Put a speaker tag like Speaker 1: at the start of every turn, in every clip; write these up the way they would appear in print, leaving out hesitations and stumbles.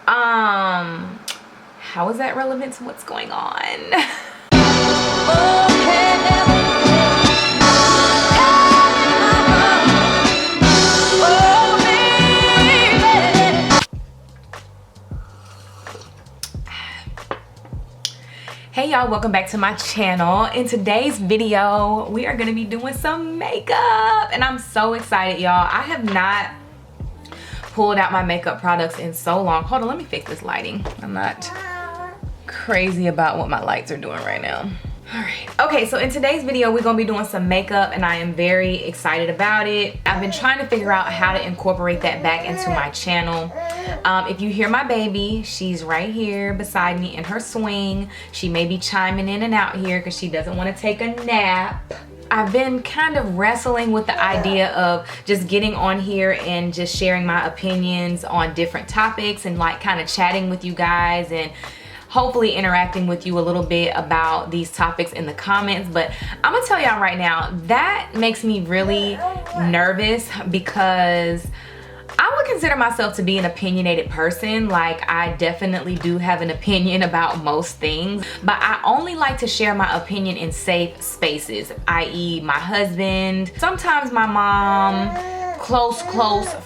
Speaker 1: How is that relevant to what's going on? Hey y'all, welcome back to my channel. In today's video, we are gonna be doing some makeup and I'm so excited, y'all. I have not pulled out my makeup products in so long. Hold on, let me fix this lighting. I'm not crazy about what my lights are doing right now. All right, okay, so in today's video, we're gonna be doing some makeup and I am very excited about it. I've been trying to figure out how to incorporate that back into my channel. If you hear my baby, she's right here beside me in her swing. She may be chiming in and out here because she doesn't want to take a nap. I've been kind of wrestling with the idea of just getting on here and just sharing my opinions on different topics and like kind of chatting with you guys and hopefully interacting with you a little bit about these topics in the comments. But I'm gonna tell y'all right now, that makes me really nervous because I would consider myself to be an opinionated person. Like, I definitely do have an opinion about most things, but I only like to share my opinion in safe spaces, i.e. my husband, sometimes my mom, close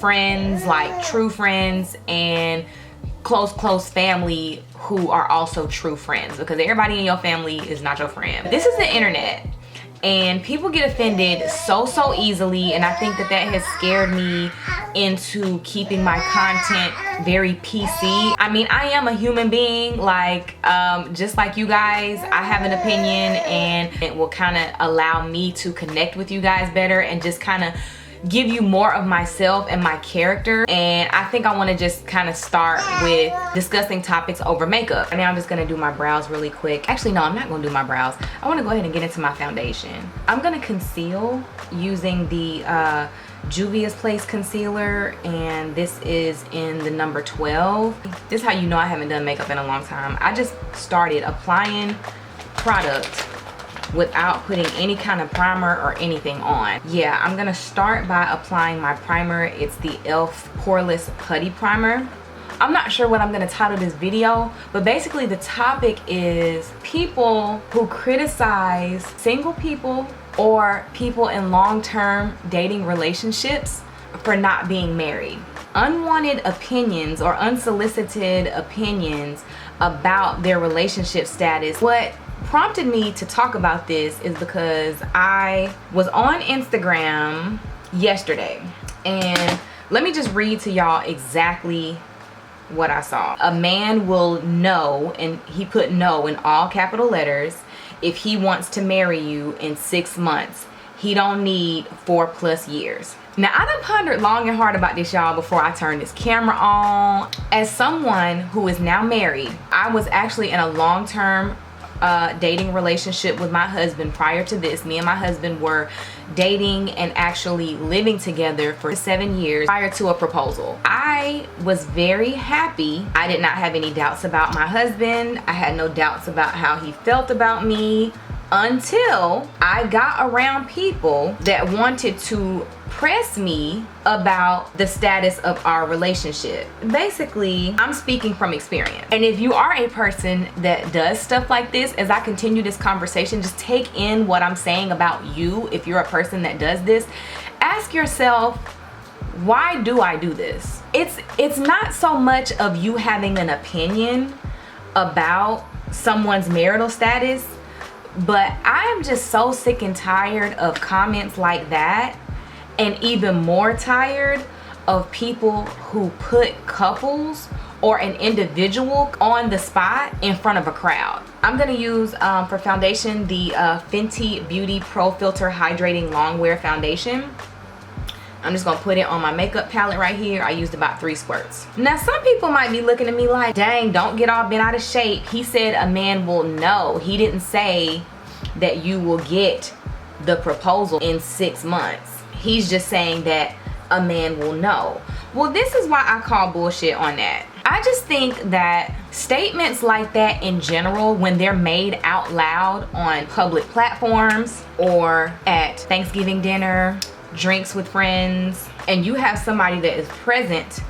Speaker 1: friends, like true friends, and close family who are also true friends, because everybody in your family is not your friend. This is the internet and people get offended so easily, and I think that has scared me into keeping my content very PC. I mean, I am a human being, like just like you guys. I have an opinion and it will kind of allow me to connect with you guys better and just kind of give you more of myself and my character. And I think I want to just kind of start with discussing topics over makeup. And now I'm just going to do my brows really quick. Actually, no, I'm not going to do my brows. I want to go ahead and get into my foundation. I'm going to conceal using the Juvia's Place concealer, and this is in the number 12. This is how you know I haven't done makeup in a long time. I just started applying product without putting any kind of primer or anything on. Yeah, I'm gonna start by applying my primer. It's the e.l.f. Poreless Putty Primer. I'm not sure what I'm gonna title this video, but basically the topic is people who criticize single people or people in long-term dating relationships for not being married. Unwanted opinions or unsolicited opinions about their relationship status. What prompted me to talk about this is because I was on Instagram yesterday, and let me just read to y'all exactly what I saw. A man will know, and he put no in all capital letters, if he wants to marry you in 6 months. He don't need 4+ years. Now, I done pondered long and hard about this, y'all, before I turned this camera on. As someone who is now married, I was actually in a long-term dating relationship with my husband. Prior to this, me and my husband were dating and actually living together for 7 years prior to a proposal. I was very happy. I did not have any doubts about my husband. I had no doubts about how he felt about me until I got around people that wanted to press me about the status of our relationship. Basically, I'm speaking from experience. And if you are a person that does stuff like this, as I continue this conversation, just take in what I'm saying about you. If you're a person that does this, ask yourself, why do I do this? It's not so much of you having an opinion about someone's marital status, but I am just so sick and tired of comments like that, and even more tired of people who put couples or an individual on the spot in front of a crowd. I'm gonna use for foundation the Fenty Beauty Pro Filter Hydrating Longwear Foundation. I'm just gonna put it on my makeup palette right here. I used about 3 squirts. Now, some people might be looking at me like, dang, don't get all bent out of shape. He said a man will know. He didn't say that you will get the proposal in 6 months. He's just saying that a man will know. Well, this is why I call bullshit on that. I just think that statements like that in general, when they're made out loud on public platforms or at Thanksgiving dinner, drinks with friends, and you have somebody that is present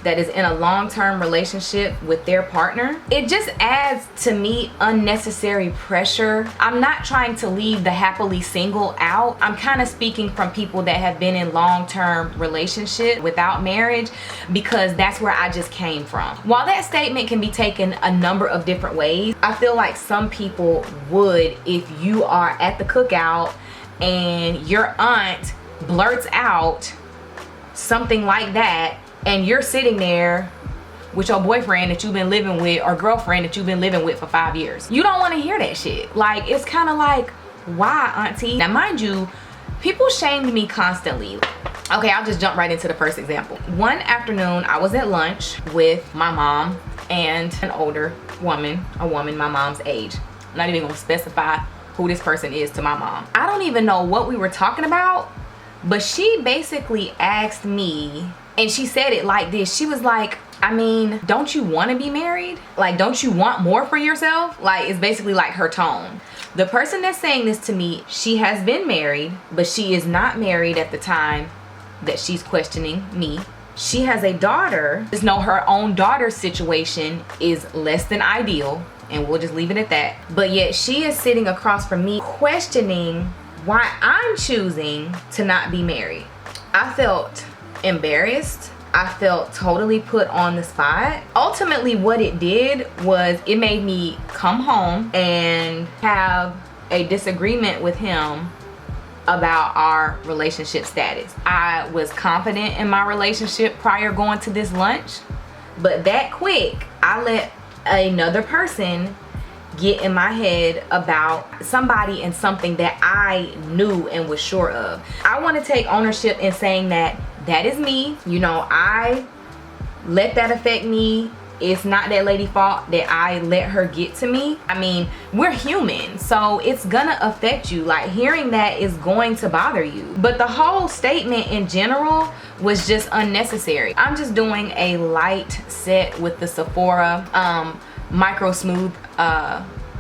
Speaker 1: that is in a long-term relationship with their partner, it just adds to me unnecessary pressure. I'm not trying to leave the happily single out. I'm kind of speaking from people that have been in long-term relationship without marriage, because that's where I just came from. While that statement can be taken a number of different ways, I feel like some people would if you are at the cookout and your aunt blurts out something like that and you're sitting there with your boyfriend that you've been living with or girlfriend that you've been living with for 5 years. You don't want to hear that shit. Like, it's kind of like, why, auntie? Now, mind you, people shamed me constantly. Okay, I'll just jump right into the first example. One afternoon, I was at lunch with my mom and an older woman, a woman my mom's age. I'm not even gonna specify who this person is to my mom. I don't even know what we were talking about, but she basically asked me, and she said it like this. She was like, I mean, don't you want to be married? Like, don't you want more for yourself? Like, it's basically like her tone. The person that's saying this to me, she has been married, but she is not married at the time that she's questioning me. She has a daughter. Just know her own daughter's situation is less than ideal, and we'll just leave it at that. But yet she is sitting across from me questioning why I'm choosing to not be married. I felt embarrassed. I felt totally put on the spot. Ultimately, what it did was it made me come home and have a disagreement with him about our relationship status. I was confident in my relationship prior going to this lunch, but that quick, I let another person get in my head about somebody and something that I knew and was sure of. I want to take ownership in saying that that is me. You know, I let that affect me. It's not that lady's fault that I let her get to me. I mean, we're human, so it's gonna affect you. Like, hearing that is going to bother you. But the whole statement in general was just unnecessary. I'm just doing a light set with the Sephora Micro Smooth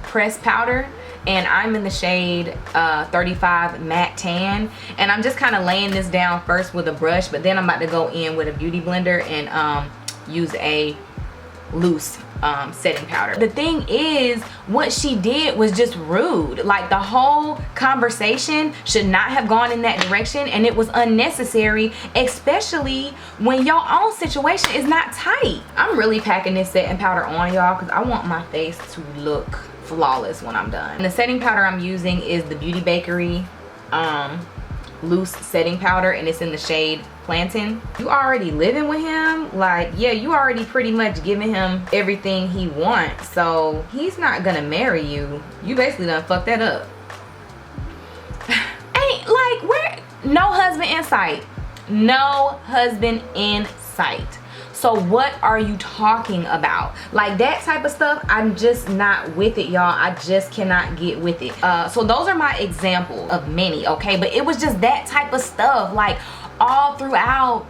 Speaker 1: press powder, and I'm in the shade 35 matte tan, and I'm just kind of laying this down first with a brush, but then I'm about to go in with a beauty blender and use a loose setting powder. The thing is, what she did was just rude. Like, the whole conversation should not have gone in that direction, and it was unnecessary, especially when your own situation is not tight. I'm really packing this setting powder on, y'all, because I want my face to look flawless when I'm done. And the setting powder I'm using is the Beauty Bakery loose setting powder, and it's in the shade Plantain. You already living with him, like, yeah, you already pretty much giving him everything he wants, so he's not gonna marry you. You basically done fucked that up. Ain't like, where, no husband in sight. No husband in sight. So what are you talking about? Like, that type of stuff, I'm just not with it, y'all. I just cannot get with it. So those are my examples of many, okay? But it was just that type of stuff, like, all throughout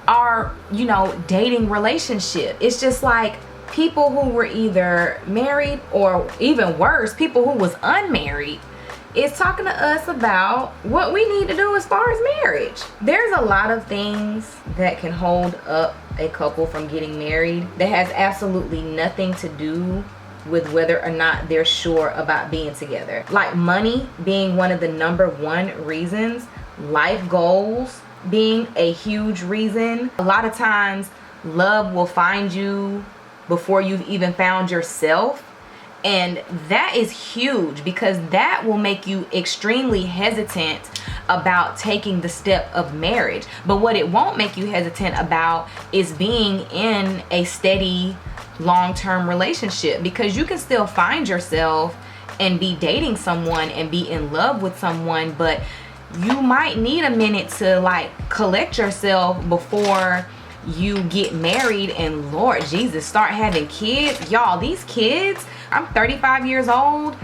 Speaker 1: our, you know, dating relationship. It's just like people who were either married, or even worse, people who was unmarried, is talking to us about what we need to do as far as marriage. There's a lot of things that can hold up a couple from getting married that has absolutely nothing to do with whether or not they're sure about being together. Like money being one of the #1 reasons, life goals being a huge reason. A lot of times love will find you before you've even found yourself. And that is huge, because that will make you extremely hesitant about taking the step of marriage. But what it won't make you hesitant about is being in a steady long-term relationship, because you can still find yourself and be dating someone and be in love with someone, but you might need a minute to like collect yourself before you get married and, Lord Jesus, start having kids. Y'all, these kids, I'm 35 years old,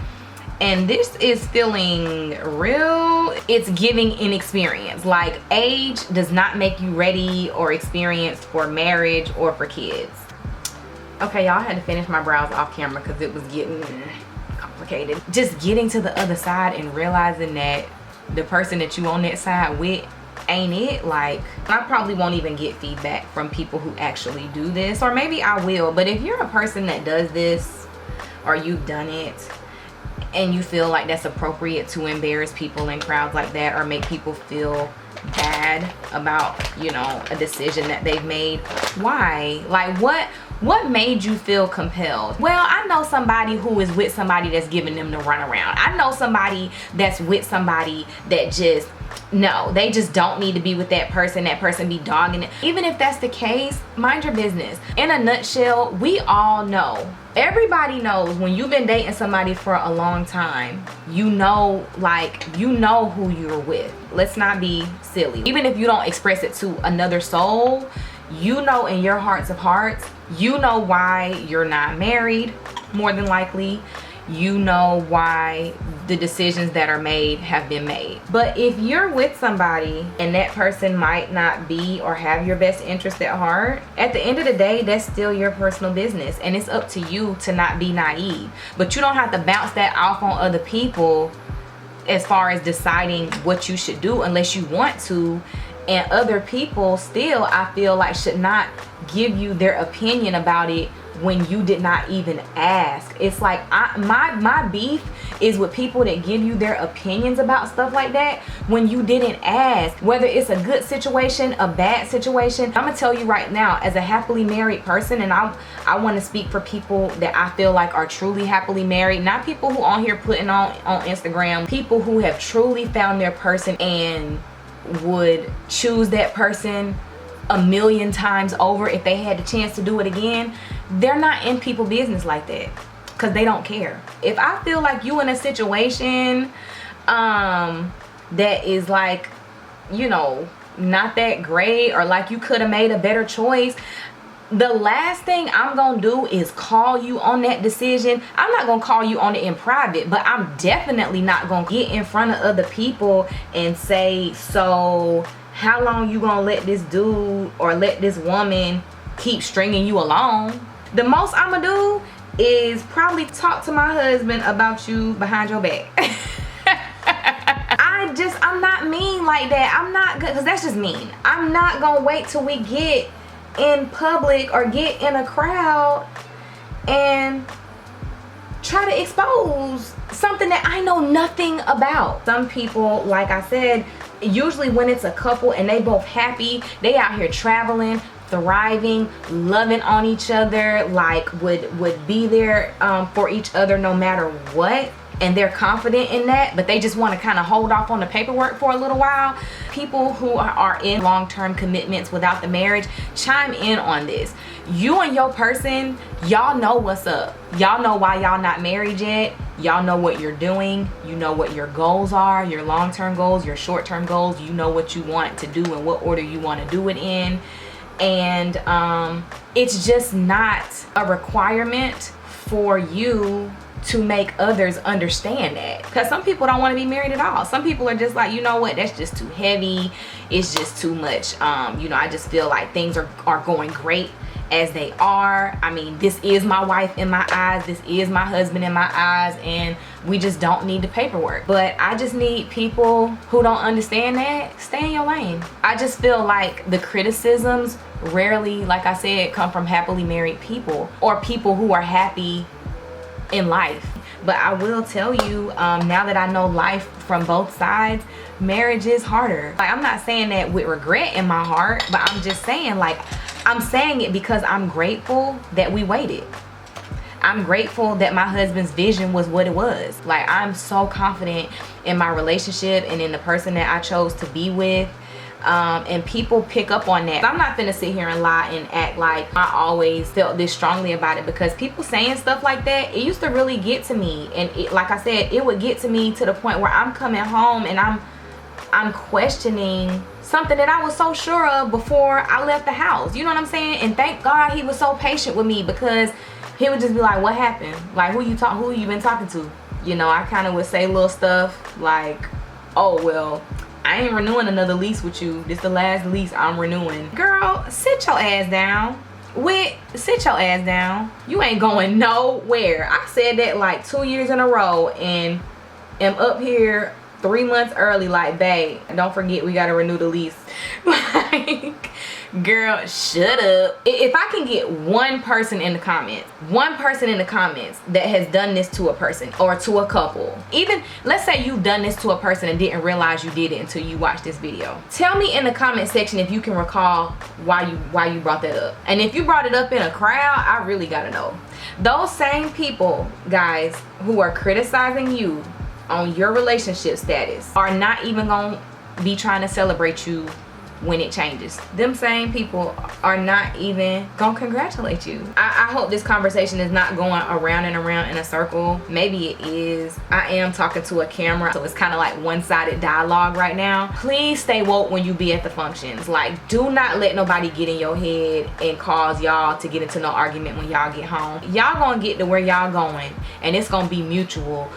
Speaker 1: and this is feeling real. It's giving inexperience. Like, age does not make you ready or experienced for marriage or for kids. Okay, y'all, I had to finish my brows off camera because it was getting complicated. Just getting to the other side and realizing that the person that you on that side with ain't it. Like, I probably won't even get feedback from people who actually do this, or maybe I will. But if you're a person that does this, or you've done it, and you feel like that's appropriate to embarrass people in crowds like that, or make people feel bad about, you know, a decision that they've made, why? Like, what made you feel compelled? Well, I know somebody who is with somebody that's giving them the runaround. I know somebody that's with somebody that just, no, they just don't need to be with that person be dogging it. Even if that's the case, mind your business. In a nutshell, we all know, everybody knows when you've been dating somebody for a long time, you know, like, you know who you're with. Let's not be silly. Even if you don't express it to another soul, you know in your hearts of hearts, you know why you're not married, more than likely. You know why the decisions that are made have been made. But if you're with somebody and that person might not be or have your best interest at heart, at the end of the day, that's still your personal business, and it's up to you to not be naive. But you don't have to bounce that off on other people as far as deciding what you should do unless you want to. And other people still, I feel like, should not give you their opinion about it when you did not even ask. It's like, my beef is with people that give you their opinions about stuff like that when you didn't ask. Whether it's a good situation, a bad situation, I'm gonna tell you right now, as a happily married person, and I want to speak for people that I feel like are truly happily married, not people who on here putting on Instagram, people who have truly found their person and would choose that person a million times over if they had the chance to do it again. They're not in people business like that, because they don't care. If I feel like you in a situation that is like, you know, not that great, or like you could have made a better choice, the last thing I'm gonna do is call you on that decision. I'm not gonna call you on it in private, but I'm definitely not gonna get in front of other people and say, so how long you gonna let this dude or let this woman keep stringing you along? The most I'm gonna do is probably talk to my husband about you behind your back. I'm not mean like that. I'm not good, because that's just mean. I'm not gonna wait till we get in public or get in a crowd and try to expose something that I know nothing about. Some people, like I said, usually when it's a couple and they both happy, they out here traveling, thriving, loving on each other, like would be there for each other no matter what, and they're confident in that, but they just want to kind of hold off on the paperwork for a little while. People who are in long-term commitments without the marriage, chime in on this. You and your person, y'all know what's up. Y'all know why y'all not married yet. Y'all know what you're doing. You know what your goals are, your long-term goals, your short-term goals. You know what you want to do and what order you want to do it in. And it's just not a requirement for you to make others understand that, because some people don't want to be married at all. Some people are just like, you know what, that's just too heavy, it's just too much. You know, I just feel like things are going great as they are. I mean, this is my wife in my eyes, this is my husband in my eyes, and we just don't need the paperwork. But I just need people who don't understand that, stay in your lane. I just feel like the criticisms rarely, like I said, come from happily married people or people who are happy in life. But I will tell you, now that I know life from both sides, marriage is harder. Like, I'm not saying that with regret in my heart, but I'm just saying, like, I'm saying it because I'm grateful that we waited. I'm grateful that my husband's vision was what it was. Like, I'm so confident in my relationship and in the person that I chose to be with. And people pick up on that. I'm not finna sit here and lie and act like I always felt this strongly about it, because people saying stuff like that, it used to really get to me. And it, like I said, it would get to me to the point where I'm coming home and I'm questioning something that I was so sure of before I left the house. You know what I'm saying? And thank God he was so patient with me, because he would just be like, what happened? Like, who you been talking to? You know, I kind of would say little stuff like, oh, well, I ain't renewing another lease with you. This the last lease I'm renewing. Girl, sit your ass down. Sit your ass down. You ain't going nowhere. I said that like 2 years in a row and am up here 3 months early, like, babe, don't forget we gotta renew the lease. Like, girl, shut up. If I can get one person in the comments that has done this to a person or to a couple, even let's say you've done this to a person and didn't realize you did it until you watched this video, tell me in the comment section if you can recall why you brought that up. And if you brought it up in a crowd, I really gotta know. Those same people, guys, who are criticizing you on your relationship status are not even gonna be trying to celebrate you when it changes. Them same people are not even gonna congratulate you. I hope this conversation is not going around and around in a circle. Maybe it is. I am talking to a camera, so it's kind of like one-sided dialogue right now. Please stay woke when you be at the functions. Like, do not let nobody get in your head and cause y'all to get into no argument when y'all get home. Y'all gonna get to where y'all going, and it's gonna be mutual.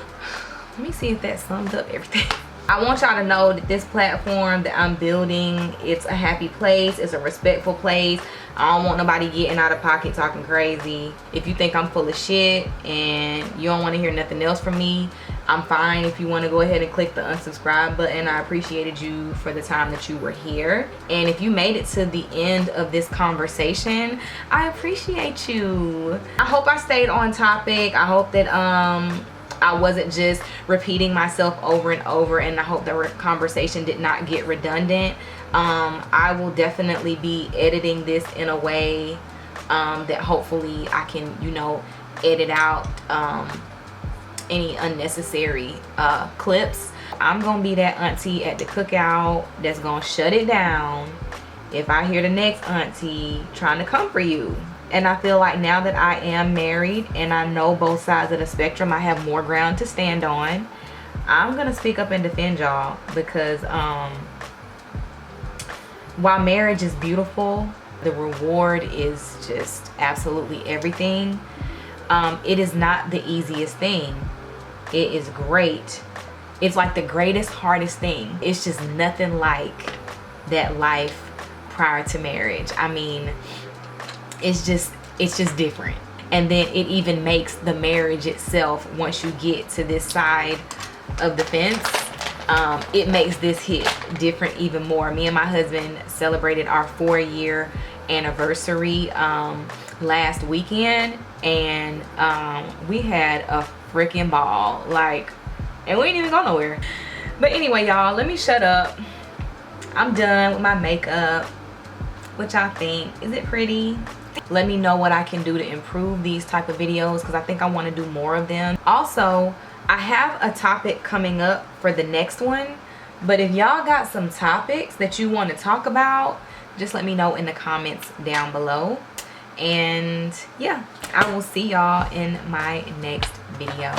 Speaker 1: Let me see if that sums up everything. I want y'all to know that this platform that I'm building, it's a happy place, it's a respectful place. I don't want nobody getting out of pocket talking crazy. If you think I'm full of shit and you don't want to hear nothing else from me, I'm fine. If you want to go ahead and click the unsubscribe button, I appreciated you for the time that you were here. And if you made it to the end of this conversation, I appreciate you. I hope I stayed on topic. I hope that I wasn't just repeating myself over and over, and I hope the conversation did not get redundant. I will definitely be editing this in a way that hopefully I can, you know, edit out any unnecessary clips. I'm gonna be that auntie at the cookout that's gonna shut it down if I hear the next auntie trying to come for you. And I feel like now that I am married and I know both sides of the spectrum, I have more ground to stand on. I'm gonna speak up and defend y'all, because while marriage is beautiful, the reward is just absolutely everything. It is not the easiest thing. It is great. It's like the greatest, hardest thing. It's just nothing like that life prior to marriage. I mean, it's just different. And then it even makes the marriage itself, once you get to this side of the fence, it makes this hit different even more. Me and my husband celebrated our 4-year anniversary last weekend, and we had a freaking ball, like, and we didn't even go nowhere. But anyway, y'all, let me shut up. I'm done with my makeup. What y'all think? Is it pretty? Let me know what I can do to improve these type of videos, because I think I want to do more of them. Also, I have a topic coming up for the next one, but if y'all got some topics that you want to talk about, just let me know in the comments down below. And yeah, I will see y'all in my next video.